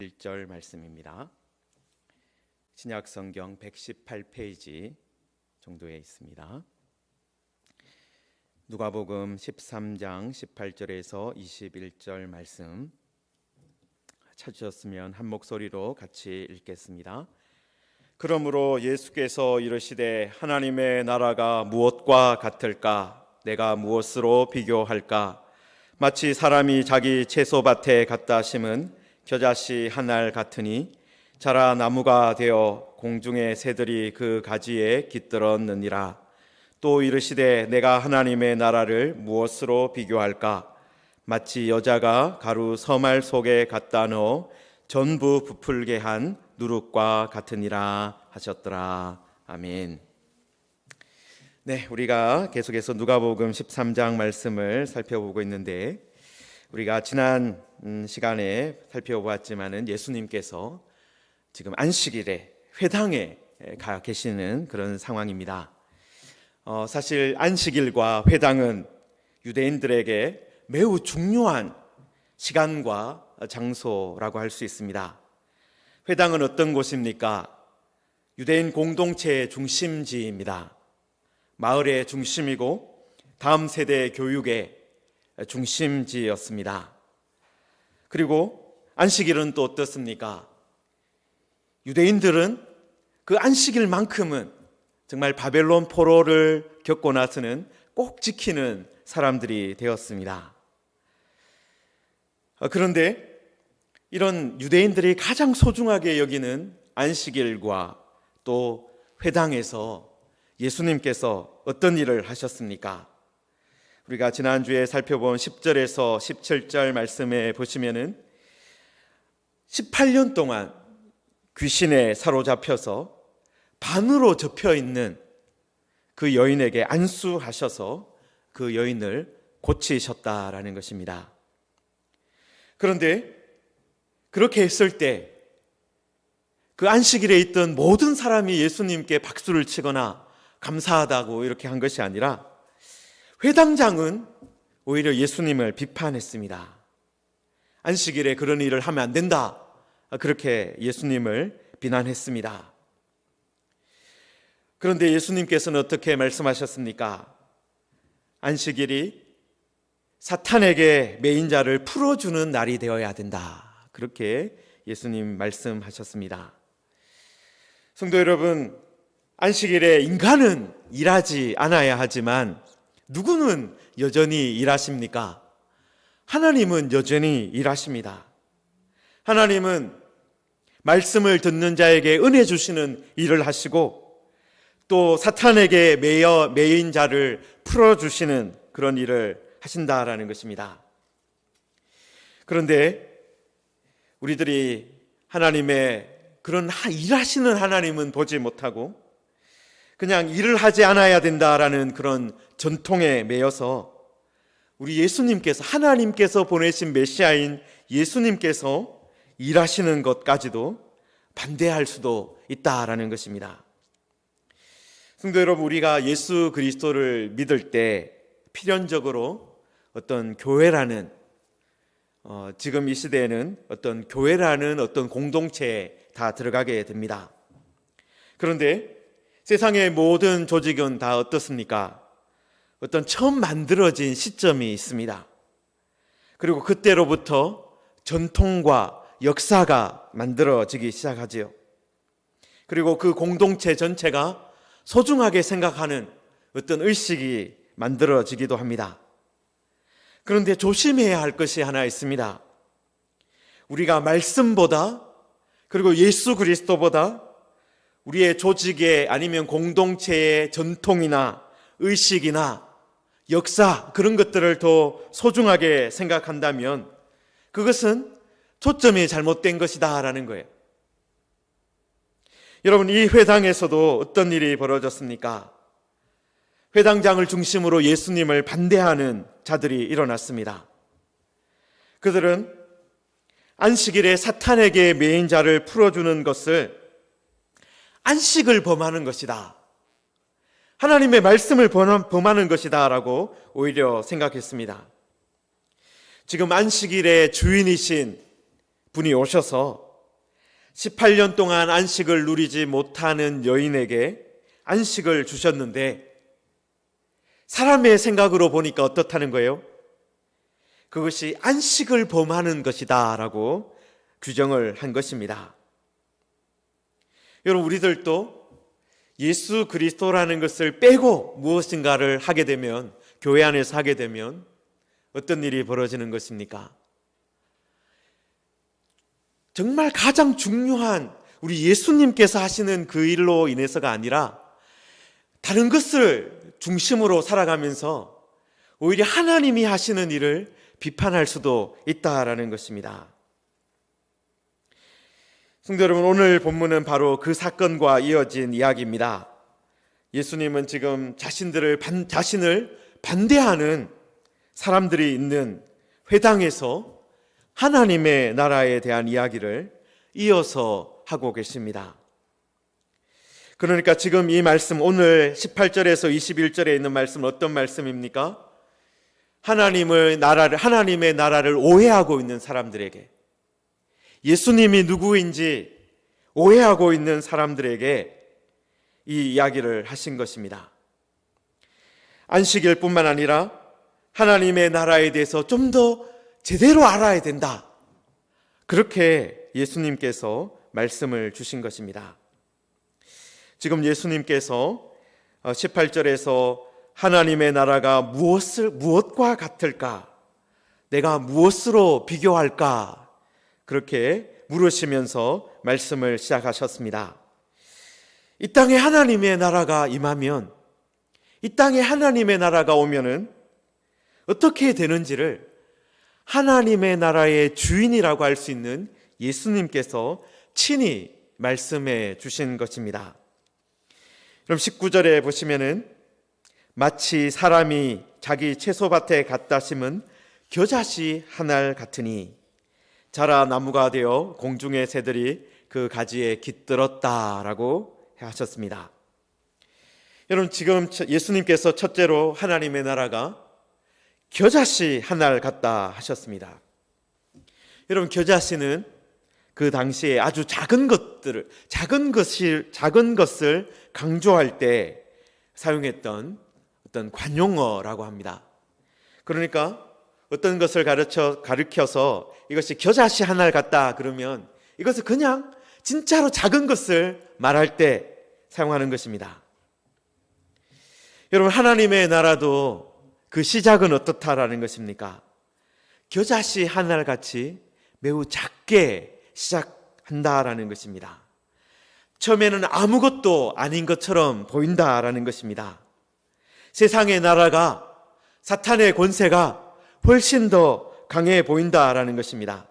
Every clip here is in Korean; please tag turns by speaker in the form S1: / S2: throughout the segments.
S1: 21절 말씀입니다. 신약성경 118페이지 정도에 있습니다. 누가복음 13장 18절에서 21절 말씀 찾으셨으면 한 목소리로 같이 읽겠습니다. 그러므로 예수께서 이르시되 하나님의 나라가 무엇과 같을까? 내가 무엇으로 비교할까? 마치 사람이 자기 채소밭에 갖다 심은 겨자씨 한 알 같으니 자라 나무가 되어 공중의 새들이 그 가지에 깃들었느니라. 또 이르시되 내가 하나님의 나라를 무엇으로 비교할까? 마치 여자가 가루 서말 속에 갖다 넣어 전부 부풀게 한 누룩과 같으니라 하셨더라. 아멘. 네, 우리가 계속해서 누가복음 13장 말씀을 살펴보고 있는데, 우리가 지난 시간에 살펴보았지만은 예수님께서 지금 안식일에 회당에 가 계시는 그런 상황입니다. 사실 안식일과 회당은 유대인들에게 매우 중요한 시간과 장소라고 할 수 있습니다. 회당은 어떤 곳입니까? 유대인 공동체의 중심지입니다. 마을의 중심이고 다음 세대의 교육의 중심지였습니다. 그리고 안식일은 또 어떻습니까? 유대인들은 그 안식일만큼은 정말 바벨론 포로를 겪고 나서는 꼭 지키는 사람들이 되었습니다. 그런데 이런 유대인들이 가장 소중하게 여기는 안식일과 또 회당에서 예수님께서 어떤 일을 하셨습니까? 우리가 지난주에 살펴본 10절에서 17절 말씀에 보시면은 18년 동안 귀신에 사로잡혀서 반으로 접혀 있는 그 여인에게 안수하셔서 그 여인을 고치셨다라는 것입니다. 그런데 그렇게 했을 때 그 안식일에 있던 모든 사람이 예수님께 박수를 치거나 감사하다고 이렇게 한 것이 아니라 회당장은 오히려 예수님을 비판했습니다. 안식일에 그런 일을 하면 안 된다, 그렇게 예수님을 비난했습니다. 그런데 예수님께서는 어떻게 말씀하셨습니까? 안식일이 사탄에게 매인 자를 풀어주는 날이 되어야 된다, 그렇게 예수님 말씀하셨습니다. 성도 여러분, 안식일에 인간은 일하지 않아야 하지만 누구는 여전히 일하십니까? 하나님은 여전히 일하십니다. 하나님은 말씀을 듣는 자에게 은혜 주시는 일을 하시고 또 사탄에게 매인 자를 풀어주시는 그런 일을 하신다라는 것입니다. 그런데 우리들이 하나님의 그런 일하시는 하나님은 보지 못하고 그냥 일을 하지 않아야 된다라는 그런 전통에 매여서 우리 예수님께서, 하나님께서 보내신 메시아인 예수님께서 일하시는 것까지도 반대할 수도 있다라는 것입니다. 성도 여러분, 우리가 예수 그리스도를 믿을 때 필연적으로 어떤 교회라는 지금 이 시대에는 어떤 교회라는 어떤 공동체에 다 들어가게 됩니다. 그런데 세상의 모든 조직은 다 어떻습니까? 어떤 처음 만들어진 시점이 있습니다. 그리고 그때로부터 전통과 역사가 만들어지기 시작하지요. 그리고 그 공동체 전체가 소중하게 생각하는 어떤 의식이 만들어지기도 합니다. 그런데 조심해야 할 것이 하나 있습니다. 우리가 말씀보다, 그리고 예수 그리스도보다 우리의 조직의 아니면 공동체의 전통이나 의식이나 역사, 그런 것들을 더 소중하게 생각한다면 그것은 초점이 잘못된 것이다라는 거예요. 여러분, 이 회당에서도 어떤 일이 벌어졌습니까? 회당장을 중심으로 예수님을 반대하는 자들이 일어났습니다. 그들은 안식일에 사탄에게 매인 자를 풀어주는 것을 안식을 범하는 것이다, 하나님의 말씀을 범하는 것이다 라고 오히려 생각했습니다. 지금 안식일의 주인이신 분이 오셔서 18년 동안 안식을 누리지 못하는 여인에게 안식을 주셨는데 사람의 생각으로 보니까 어떻다는 거예요? 그것이 안식을 범하는 것이다 라고 규정을 한 것입니다. 여러분, 우리들도 예수 그리스도라는 것을 빼고 무엇인가를 하게 되면, 교회 안에서 하게 되면 어떤 일이 벌어지는 것입니까? 정말 가장 중요한 우리 예수님께서 하시는 그 일로 인해서가 아니라 다른 것을 중심으로 살아가면서 오히려 하나님이 하시는 일을 비판할 수도 있다라는 것입니다. 성도 여러분, 오늘 본문은 바로 그 사건과 이어진 이야기입니다. 예수님은 지금 자신을 반대하는 사람들이 있는 회당에서 하나님의 나라에 대한 이야기를 이어서 하고 계십니다. 그러니까 지금 이 말씀, 오늘 18절에서 21절에 있는 말씀은 어떤 말씀입니까? 하나님의 나라를 오해하고 있는 사람들에게, 예수님이 누구인지 오해하고 있는 사람들에게 이 이야기를 하신 것입니다. 안식일 뿐만 아니라 하나님의 나라에 대해서 좀 더 제대로 알아야 된다, 그렇게 예수님께서 말씀을 주신 것입니다. 지금 예수님께서 18절에서 하나님의 나라가 무엇과 같을까? 내가 무엇으로 비교할까? 그렇게 물으시면서 말씀을 시작하셨습니다. 이 땅에 하나님의 나라가 임하면, 이 땅에 하나님의 나라가 오면은 어떻게 되는지를 하나님의 나라의 주인이라고 할 수 있는 예수님께서 친히 말씀해 주신 것입니다. 그럼 19절에 보시면은 마치 사람이 자기 채소밭에 갖다 심은 겨자씨 한 알 같으니 자라 나무가 되어 공중의 새들이 그 가지에 깃들었다라고 하셨습니다. 여러분, 지금 예수님께서 첫째로 하나님의 나라가 겨자씨 한 알 같다 하셨습니다. 여러분, 겨자씨는 그 당시에 아주 작은 것을 강조할 때 사용했던 어떤 관용어라고 합니다. 그러니까 어떤 것을 가르쳐서 이것이 겨자씨 한 알 같다 그러면 이것을 그냥 진짜로 작은 것을 말할 때 사용하는 것입니다. 여러분, 하나님의 나라도 그 시작은 어떻다라는 것입니까? 겨자씨 한 알 같이 매우 작게 시작한다라는 것입니다. 처음에는 아무것도 아닌 것처럼 보인다라는 것입니다. 세상의 나라가, 사탄의 권세가 훨씬 더 강해 보인다라는 것입니다.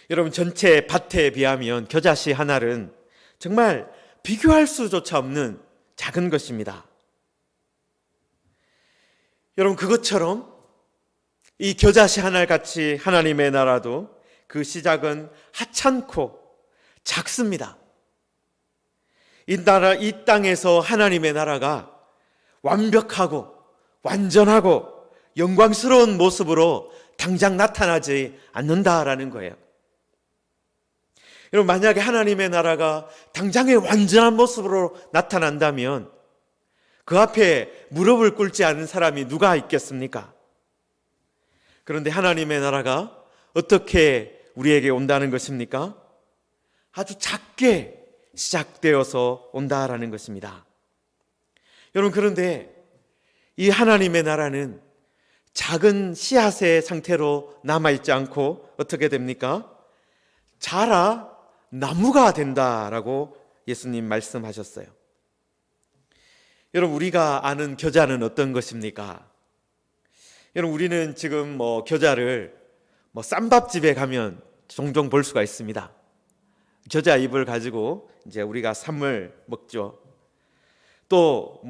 S1: 여러분, 전체 밭에 비하면 겨자씨 한 알은 정말 비교할 수조차 없는 작은 것입니다. 여러분, 그것처럼 이 겨자씨 한 알 같이 하나님의 나라도 그 시작은 하찮고 작습니다. 이 땅에서 하나님의 나라가 완벽하고 완전하고 영광스러운 모습으로 당장 나타나지 않는다라는 거예요. 여러분, 만약에 하나님의 나라가 당장의 완전한 모습으로 나타난다면 그 앞에 무릎을 꿇지 않은 사람이 누가 있겠습니까? 그런데 하나님의 나라가 어떻게 우리에게 온다는 것입니까? 아주 작게 시작되어서 온다라는 것입니다. 여러분, 그런데 이 하나님의 나라는 작은 씨앗의 상태로 남아있지 않고 어떻게 됩니까? 자라 나무가 된다라고 예수님 말씀하셨어요. 여러분, 우리가 아는 겨자는 어떤 것입니까? 여러분, 우리는 지금 겨자를 쌈밥집에 가면 종종 볼 수가 있습니다. 겨자 잎을 가지고 이제 우리가 쌈을 먹죠. 또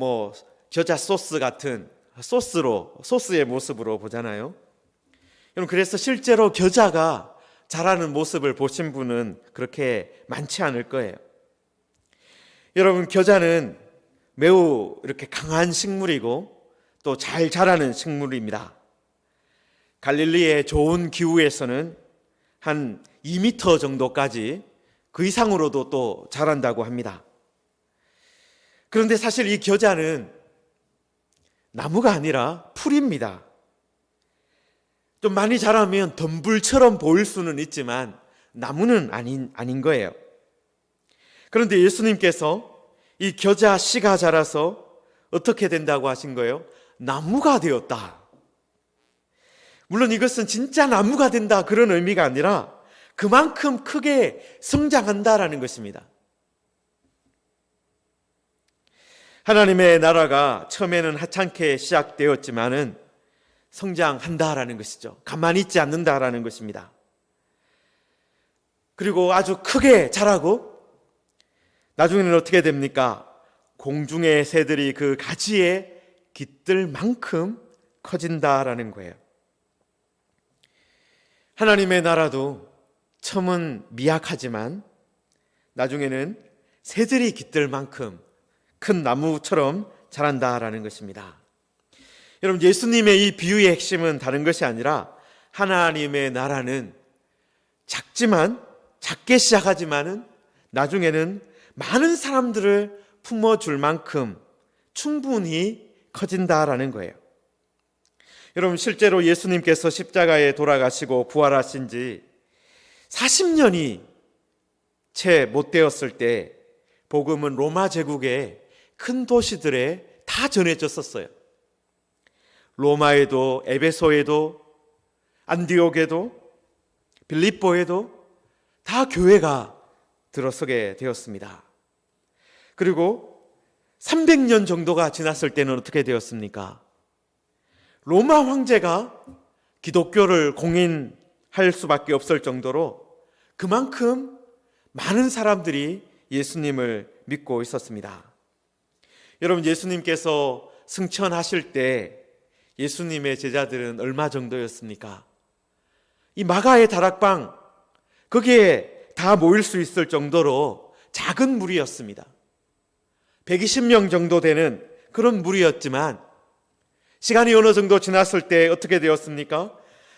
S1: 겨자 소스 같은 소스의 모습으로 보잖아요. 여러분, 그래서 실제로 겨자가 자라는 모습을 보신 분은 그렇게 많지 않을 거예요. 여러분, 겨자는 매우 이렇게 강한 식물이고 또 잘 자라는 식물입니다. 갈릴리의 좋은 기후에서는 한 2m 정도까지 그 이상으로도 또 자란다고 합니다. 그런데 사실 이 겨자는 나무가 아니라 풀입니다. 좀 많이 자라면 덤불처럼 보일 수는 있지만 나무는 아닌 거예요. 그런데 예수님께서 이 겨자 씨가 자라서 어떻게 된다고 하신 거예요? 나무가 되었다. 물론 이것은 진짜 나무가 된다 그런 의미가 아니라 그만큼 크게 성장한다라는 것입니다. 하나님의 나라가 처음에는 하찮게 시작되었지만은 성장한다라는 것이죠. 가만히 있지 않는다라는 것입니다. 그리고 아주 크게 자라고 나중에는 어떻게 됩니까? 공중의 새들이 그 가지에 깃들 만큼 커진다라는 거예요. 하나님의 나라도 처음은 미약하지만 나중에는 새들이 깃들 만큼 큰 나무처럼 자란다라는 것입니다. 여러분, 예수님의 이 비유의 핵심은 다른 것이 아니라 하나님의 나라는 작게 시작하지만은 나중에는 많은 사람들을 품어줄 만큼 충분히 커진다라는 거예요. 여러분, 실제로 예수님께서 십자가에 돌아가시고 부활하신 지 40년이 채 못 되었을 때 복음은 로마 제국의 큰 도시들에 다 전해졌었어요. 로마에도, 에베소에도, 안디옥에도, 빌립보에도 다 교회가 들어서게 되었습니다. 그리고 300년 정도가 지났을 때는 어떻게 되었습니까? 로마 황제가 기독교를 공인할 수밖에 없을 정도로 그만큼 많은 사람들이 예수님을 믿고 있었습니다. 여러분, 예수님께서 승천하실 때 예수님의 제자들은 얼마 정도였습니까? 이 마가의 다락방, 거기에 다 모일 수 있을 정도로 작은 무리였습니다. 120명 정도 되는 그런 무리였지만 시간이 어느 정도 지났을 때 어떻게 되었습니까?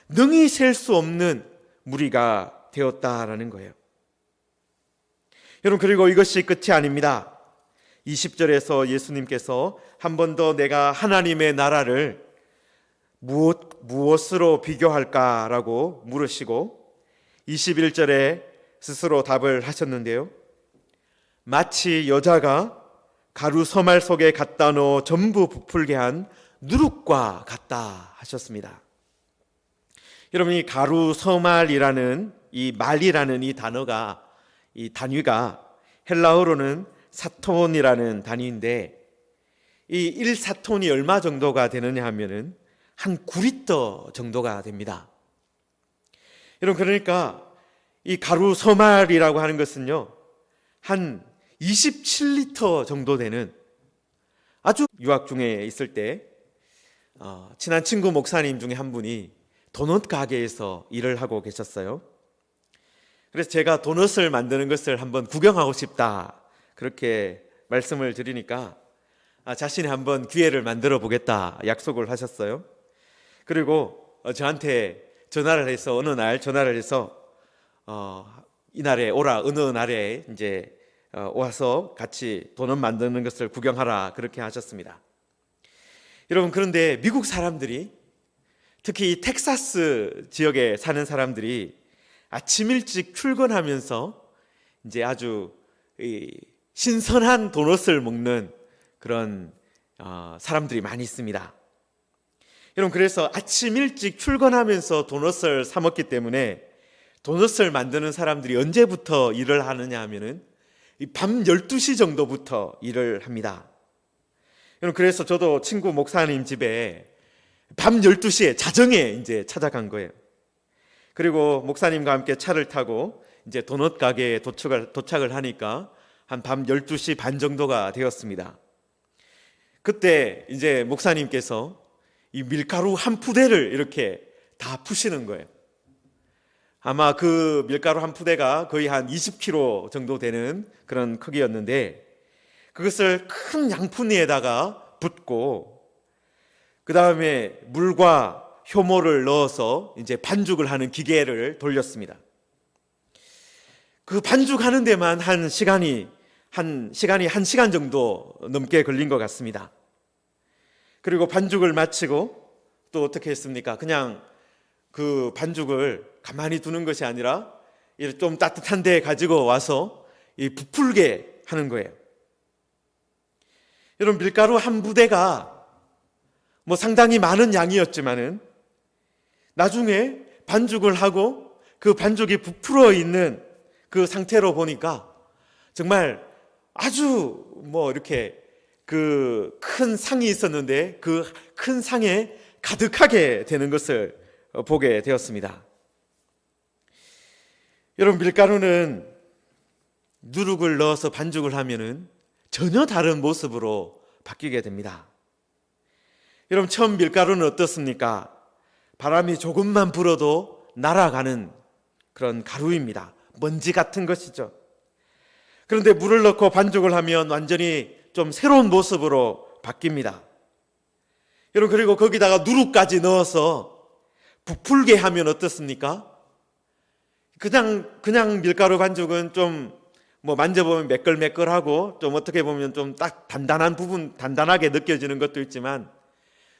S1: 능히 셀 수 없는 무리가 되었다라는 거예요. 여러분, 그리고 이것이 끝이 아닙니다. 20절에서 예수님께서 한 번 더 내가 하나님의 나라를 무엇으로 비교할까라고 물으시고 21절에 스스로 답을 하셨는데요. 마치 여자가 가루 서말 속에 갖다 넣어 전부 부풀게 한 누룩과 같다 하셨습니다. 여러분, 이 가루 서말이라는 이 말이라는 이 단어가, 이 단위가 헬라어로는 사톤이라는 단위인데 이 1사톤이 얼마 정도가 되느냐 하면은 한 9리터 정도가 됩니다. 여러분, 그러니까 이 가루 서말이라고 하는 것은요, 한 27리터 정도 되는, 아주 유학 중에 있을 때 친한 친구 목사님 중에 한 분이 도넛 가게에서 일을 하고 계셨어요. 그래서 제가 도넛을 만드는 것을 한번 구경하고 싶다 그렇게 말씀을 드리니까 자신이 한번 기회를 만들어 보겠다 약속을 하셨어요. 그리고 저한테 전화를 해서 이날에 오라, 어느 날에 이제 와서 같이 도넛 만드는 것을 구경하라 그렇게 하셨습니다. 여러분, 그런데 미국 사람들이, 특히 이 텍사스 지역에 사는 사람들이 아침 일찍 출근하면서 이제 아주 신선한 도넛을 먹는 그런 사람들이 많이 있습니다. 여러분, 그래서 아침 일찍 출근하면서 도넛을 사 먹기 때문에 도넛을 만드는 사람들이 언제부터 일을 하느냐 하면은 밤 12시 정도부터 일을 합니다. 여러분, 그래서 저도 친구 목사님 집에 밤 12시에 자정에 이제 찾아간 거예요. 그리고 목사님과 함께 차를 타고 이제 도넛 가게에 도착을 하니까 한 밤 12시 반 정도가 되었습니다. 그때 이제 목사님께서 이 밀가루 한 푸대를 이렇게 다 푸시는 거예요. 아마 그 밀가루 한 푸대가 거의 한 20kg 정도 되는 그런 크기였는데 그것을 큰 양푼위에다가 붓고 그 다음에 물과 효모를 넣어서 이제 반죽을 하는 기계를 돌렸습니다. 그 반죽하는 데만 한 시간이 한 시간 정도 넘게 걸린 것 같습니다. 그리고 반죽을 마치고 또 어떻게 했습니까? 그냥 그 반죽을 가만히 두는 것이 아니라 좀 따뜻한 데 가지고 와서 부풀게 하는 거예요. 여러분, 밀가루 한 부대가 상당히 많은 양이었지만은 나중에 반죽을 하고 그 반죽이 부풀어 있는 그 상태로 보니까 정말 아주 이렇게 그 큰 상이 있었는데 그 큰 상에 가득하게 되는 것을 보게 되었습니다. 여러분, 밀가루는 누룩을 넣어서 반죽을 하면은 전혀 다른 모습으로 바뀌게 됩니다. 여러분, 처음 밀가루는 어떻습니까? 바람이 조금만 불어도 날아가는 그런 가루입니다. 먼지 같은 것이죠. 그런데 물을 넣고 반죽을 하면 완전히 좀 새로운 모습으로 바뀝니다. 여러분, 그리고 거기다가 누룩까지 넣어서 부풀게 하면 어떻습니까? 그냥 밀가루 반죽은 좀 만져보면 매끌매끌하고 좀 어떻게 보면 좀 딱 단단하게 느껴지는 것도 있지만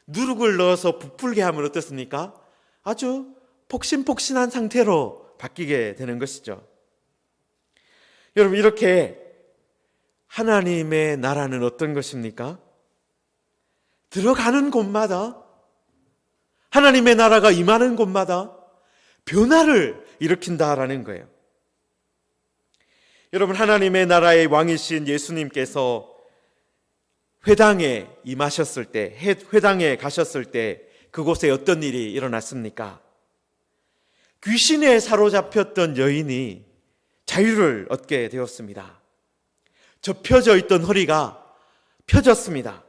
S1: 누룩을 넣어서 부풀게 하면 어떻습니까? 아주 폭신폭신한 상태로 바뀌게 되는 것이죠. 여러분, 이렇게 하나님의 나라는 어떤 것입니까? 들어가는 곳마다, 하나님의 나라가 임하는 곳마다 변화를 일으킨다라는 거예요. 여러분, 하나님의 나라의 왕이신 예수님께서 회당에 임하셨을 때, 회당에 가셨을 때 그곳에 어떤 일이 일어났습니까? 귀신에 사로잡혔던 여인이 자유를 얻게 되었습니다. 접혀져 있던 허리가 펴졌습니다.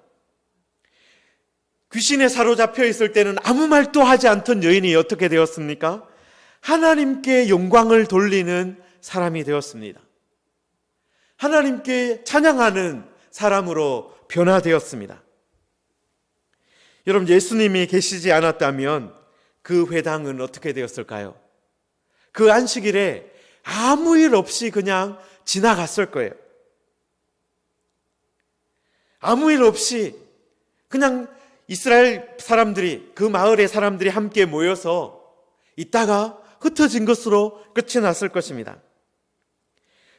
S1: 귀신에 사로잡혀 있을 때는 아무 말도 하지 않던 여인이 어떻게 되었습니까? 하나님께 영광을 돌리는 사람이 되었습니다. 하나님께 찬양하는 사람으로 변화되었습니다. 여러분, 예수님이 계시지 않았다면 그 회당은 어떻게 되었을까요? 그 안식일에 아무 일 없이 그냥 지나갔을 거예요. 아무 일 없이 그냥 이스라엘 사람들이, 그 마을의 사람들이 함께 모여서 있다가 흩어진 것으로 끝이 났을 것입니다.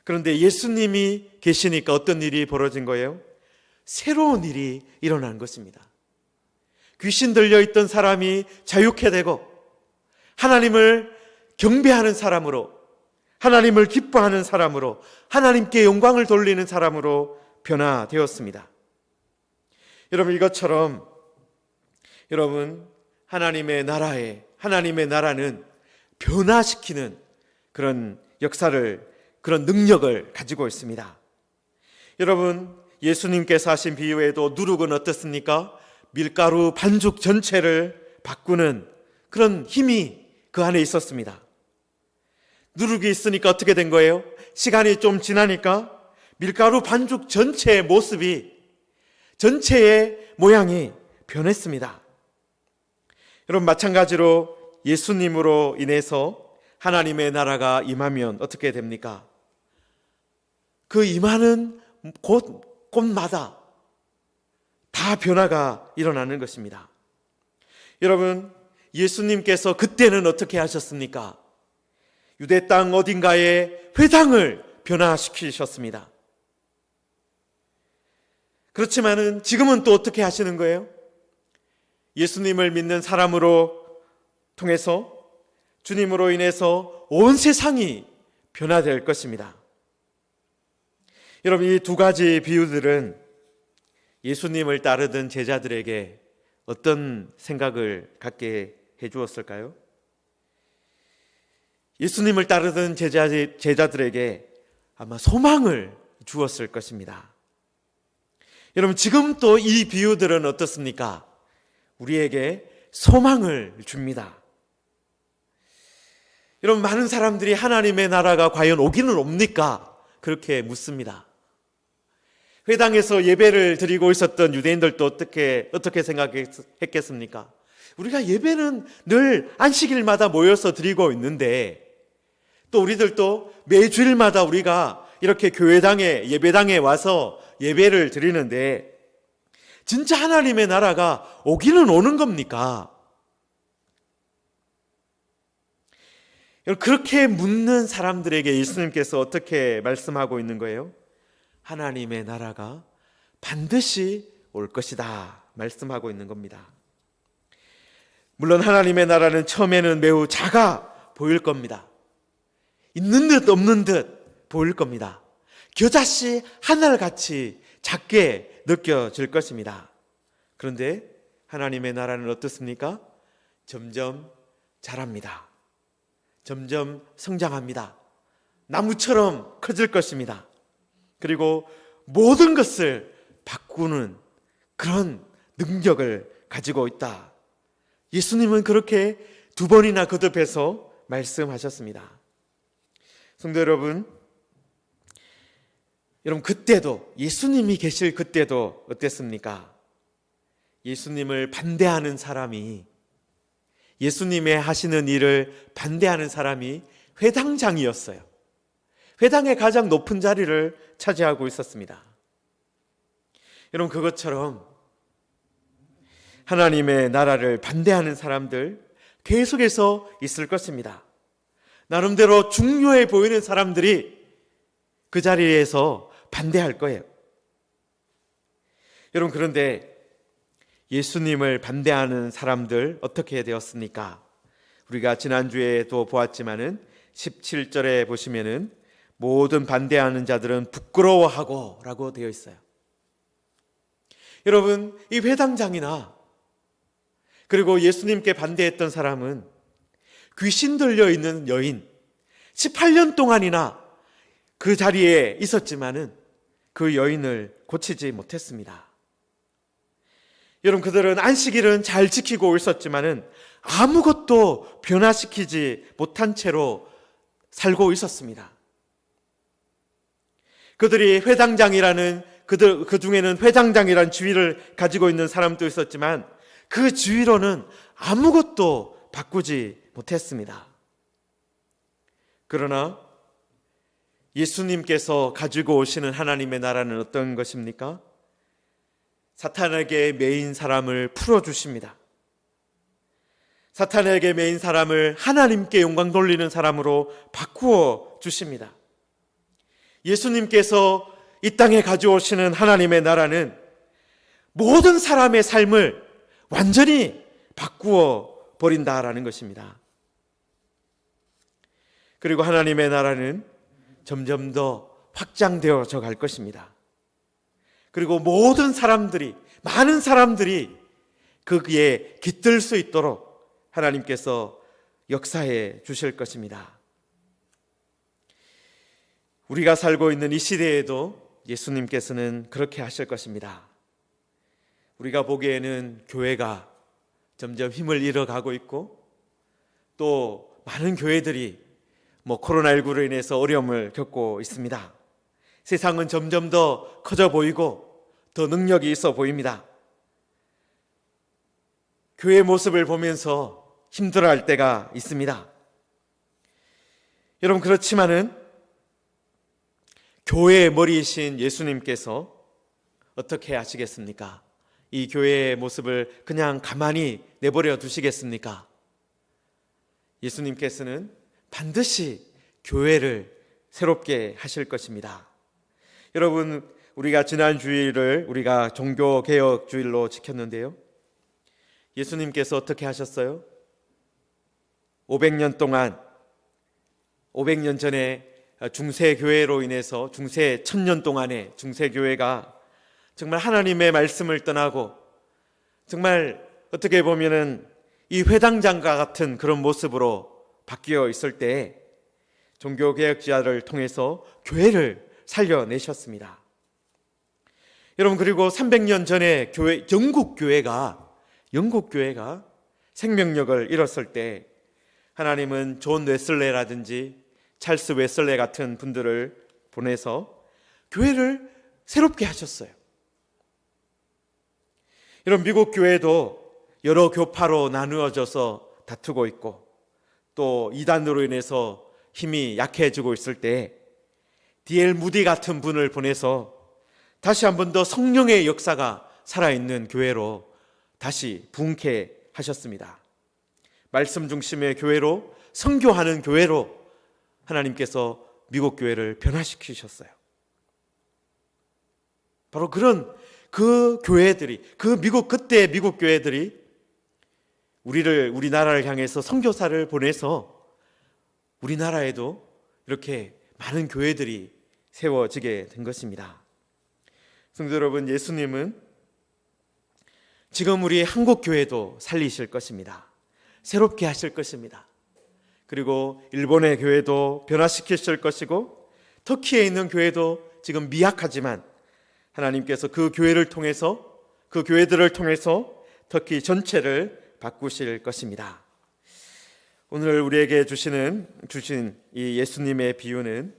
S1: 그런데 예수님이 계시니까 어떤 일이 벌어진 거예요? 새로운 일이 일어난 것입니다. 귀신 들려있던 사람이 자유케 되고 하나님을 경배하는 사람으로, 하나님을 기뻐하는 사람으로, 하나님께 영광을 돌리는 사람으로 변화되었습니다. 여러분, 이것처럼 여러분, 하나님의 나라는 변화시키는 그런 역사를, 그런 능력을 가지고 있습니다. 여러분, 예수님께서 하신 비유에도 누룩은 어떻습니까? 밀가루 반죽 전체를 바꾸는 그런 힘이 그 안에 있었습니다. 누룩이 있으니까 어떻게 된 거예요? 시간이 좀 지나니까 밀가루 반죽 전체의 모습이, 전체의 모양이 변했습니다. 여러분, 마찬가지로 예수님으로 인해서 하나님의 나라가 임하면 어떻게 됩니까? 그 임하는 곳마다 다 변화가 일어나는 것입니다. 여러분, 예수님께서 그때는 어떻게 하셨습니까? 유대 땅 어딘가에 회당을 변화시키셨습니다. 그렇지만은 지금은 또 어떻게 하시는 거예요? 예수님을 믿는 사람으로 통해서, 주님으로 인해서 온 세상이 변화될 것입니다. 여러분, 이 두 가지 비유들은 예수님을 따르던 제자들에게 어떤 생각을 갖게 해주었을까요? 예수님을 따르던 제자들에게 아마 소망을 주었을 것입니다. 여러분, 지금 또 이 비유들은 어떻습니까? 우리에게 소망을 줍니다. 여러분, 많은 사람들이 하나님의 나라가 과연 오기는 옵니까? 그렇게 묻습니다. 회당에서 예배를 드리고 있었던 유대인들도 어떻게 생각했겠습니까? 우리가 예배는 늘 안식일마다 모여서 드리고 있는데 또 우리들도 매주일마다 우리가 이렇게 교회당에 예배당에 와서 예배를 드리는데 진짜 하나님의 나라가 오기는 오는 겁니까? 그렇게 묻는 사람들에게 예수님께서 어떻게 말씀하고 있는 거예요? 하나님의 나라가 반드시 올 것이다 말씀하고 있는 겁니다. 물론 하나님의 나라는 처음에는 매우 작아 보일 겁니다. 있는 듯 없는 듯 보일 겁니다. 겨자씨 하늘같이 작게 느껴질 것입니다. 그런데 하나님의 나라는 어떻습니까? 점점 자랍니다. 점점 성장합니다. 나무처럼 커질 것입니다. 그리고 모든 것을 바꾸는 그런 능력을 가지고 있다. 예수님은 그렇게 두 번이나 거듭해서 말씀하셨습니다. 성도 여러분, 그때도 예수님이 계실 그때도 어땠습니까? 예수님을 반대하는 사람이, 예수님의 하시는 일을 반대하는 사람이 회당장이었어요. 회당의 가장 높은 자리를 차지하고 있었습니다. 여러분, 그것처럼 하나님의 나라를 반대하는 사람들 계속해서 있을 것입니다. 나름대로 중요해 보이는 사람들이 그 자리에서 반대할 거예요. 여러분, 그런데 예수님을 반대하는 사람들 어떻게 되었습니까? 우리가 지난주에도 보았지만은 17절에 보시면은 모든 반대하는 자들은 부끄러워하고 라고 되어 있어요. 여러분, 이 회당장이나 그리고 예수님께 반대했던 사람은 귀신 들려 있는 여인 18년 동안이나 그 자리에 있었지만은 그 여인을 고치지 못했습니다. 여러분, 그들은 안식일은 잘 지키고 있었지만은 아무것도 변화시키지 못한 채로 살고 있었습니다. 그들이 회당장이라는 그 중에는 회당장이라는 지위를 가지고 있는 사람도 있었지만 그 지위로는 아무것도 바꾸지 못했습니다. 그러나 예수님께서 가지고 오시는 하나님의 나라는 어떤 것입니까? 사탄에게 매인 사람을 풀어주십니다. 사탄에게 매인 사람을 하나님께 영광 돌리는 사람으로 바꾸어 주십니다. 예수님께서 이 땅에 가져오시는 하나님의 나라는 모든 사람의 삶을 완전히 바꾸어 버린다라는 것입니다. 그리고 하나님의 나라는 점점 더 확장되어져 갈 것입니다. 그리고 모든 사람들이, 많은 사람들이 거기에 깃들 수 있도록 하나님께서 역사해 주실 것입니다. 우리가 살고 있는 이 시대에도 예수님께서는 그렇게 하실 것입니다. 우리가 보기에는 교회가 점점 힘을 잃어가고 있고 또 많은 교회들이 코로나19로 인해서 어려움을 겪고 있습니다. 세상은 점점 더 커져 보이고 더 능력이 있어 보입니다. 교회의 모습을 보면서 힘들어할 때가 있습니다. 여러분, 그렇지만은 교회의 머리이신 예수님께서 어떻게 하시겠습니까? 이 교회의 모습을 그냥 가만히 내버려 두시겠습니까? 예수님께서는 반드시 교회를 새롭게 하실 것입니다. 여러분, 우리가 지난 주일을 우리가 종교개혁 주일로 지켰는데요. 예수님께서 어떻게 하셨어요? 500년 동안, 500년 전에 중세교회로 인해서 중세 1000년 동안의 중세교회가 정말 하나님의 말씀을 떠나고 정말 어떻게 보면은 이 회당장과 같은 그런 모습으로 바뀌어 있을 때 종교개혁자를 통해서 교회를 살려내셨습니다. 여러분, 그리고 300년 전에 영국 교회가 생명력을 잃었을 때 하나님은 존 웨슬레라든지 찰스 웨슬레 같은 분들을 보내서 교회를 새롭게 하셨어요. 여러분, 미국 교회도 여러 교파로 나누어져서 다투고 있고 또 이단으로 인해서 힘이 약해지고 있을 때 D.L. 무디 같은 분을 보내서 다시 한 번 더 성령의 역사가 살아있는 교회로 다시 부흥케 하셨습니다. 말씀 중심의 교회로, 선교하는 교회로 하나님께서 미국 교회를 변화시키셨어요. 바로 그런 그 교회들이, 그때 미국 교회들이 우리나라를 향해서 선교사를 보내서 우리나라에도 이렇게 많은 교회들이 세워지게 된 것입니다. 성도 여러분, 예수님은 지금 우리 한국 교회도 살리실 것입니다. 새롭게 하실 것입니다. 그리고 일본의 교회도 변화시키실 것이고, 터키에 있는 교회도 지금 미약하지만 하나님께서 그 교회들을 통해서 터키 전체를 바꾸실 것입니다. 오늘 우리에게 주신 이 예수님의 비유는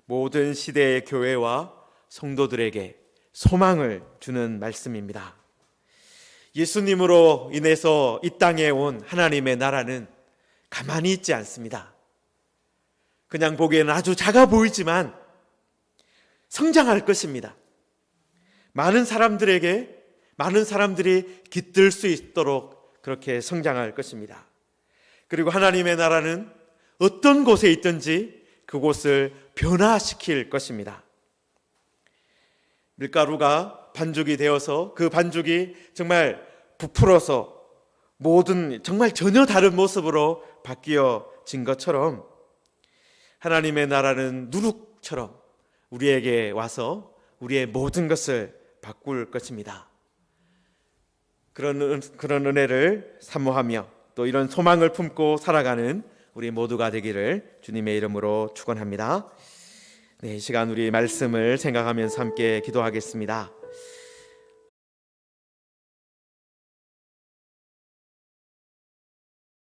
S1: 모든 시대의 교회와 성도들에게 소망을 주는 말씀입니다. 예수님으로 인해서 이 땅에 온 하나님의 나라는 가만히 있지 않습니다. 그냥 보기에는 아주 작아 보이지만 성장할 것입니다. 많은 사람들이 깃들 수 있도록 그렇게 성장할 것입니다. 그리고 하나님의 나라는 어떤 곳에 있든지 그곳을 변화시킬 것입니다. 밀가루가 반죽이 되어서 그 반죽이 정말 부풀어서 정말 전혀 다른 모습으로 바뀌어진 것처럼 하나님의 나라는 누룩처럼 우리에게 와서 우리의 모든 것을 바꿀 것입니다. 그런 은혜를 사모하며 또 이런 소망을 품고 살아가는 우리 모두가 되기를 주님의 이름으로 축원합니다. 네, 이 시간 우리 말씀을 생각하면서 함께 기도하겠습니다.